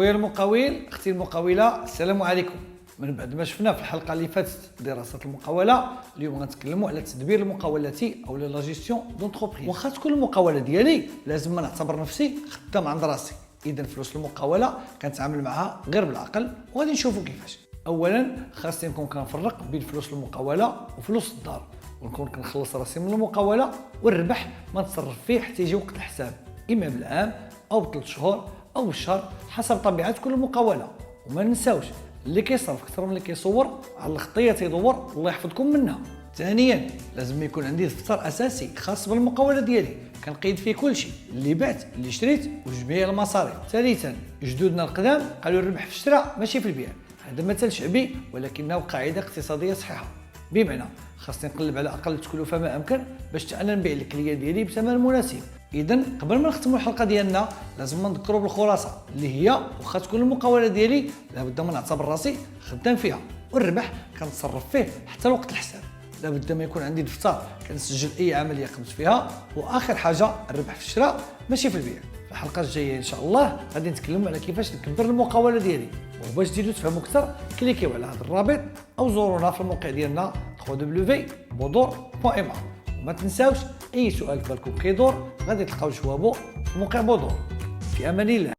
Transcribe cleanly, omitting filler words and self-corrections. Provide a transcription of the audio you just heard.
خويا المقاول، اختي المقاوله، السلام عليكم. من بعد ما شفنا في الحلقه اللي فاتت دراسه المقاوله، اليوم غنتكلموا على تدبير المقاولات او لا جيستيون دونتربريز. واخا تكون المقاوله ديالي لازم ما نعتبر نفسي خدام عند راسي، اذا فلوس المقاوله كنتعامل معها غير بالعقل، وغادي نشوفوا كيفاش. اولا خاصني نكون كنفرق بين فلوس المقاوله وفلوس الدار، ونكون كنخلص راسي من المقاوله، والربح ما نتصرف فيه حتى يجي وقت الحساب، اما بالعام او ب3 شهور او بالشهر حسب طبيعه كل مقاوله. وما ننساوش اللي كيصرف اكثر من اللي كيصور على الخطيه تيدور، الله يحفظكم منها. ثانيا لازم يكون عندي دفتر اساسي خاص بالمقاوله ديالي كنقيد فيه كل شيء، اللي بعت اللي شريت وجميع المصاريف. ثالثا جدودنا القدام قالوا الربح في الشراء ماشي في البيع، هذا مثل شعبي ولكنه قاعده اقتصاديه صحيحه، بمعنى خاصني نقلب على اقل تكلفه ما امكن باش انا نبيع الكليه ديالي بثمن مناسب. اذا قبل ما نختموا الحلقه ديالنا لازم نذكروا بالخلاصه اللي هي واخا تكون المقاوله ديالي لابد ما نعتبر راسي خدام فيها، والربح كنتصرف فيه حتى لوقت الحساب. لابد ما يكون عندي دفتر كنسجل اي عمليه قمت فيها، واخر حاجه الربح في الشراء ماشي في البيع. في الحلقه الجايه ان شاء الله غادي نتكلموا على كيفاش نكبر المقاوله ديالي، وباش تزيدوا تفهموا اكثر كليكيو على هذا الرابط او زورونا في الموقع ديالنا www.bodor.ma. وما تنساوش اي سؤال في بالكم كيدور غادي تلقاو جوابه في موقع بودور. في امان الله.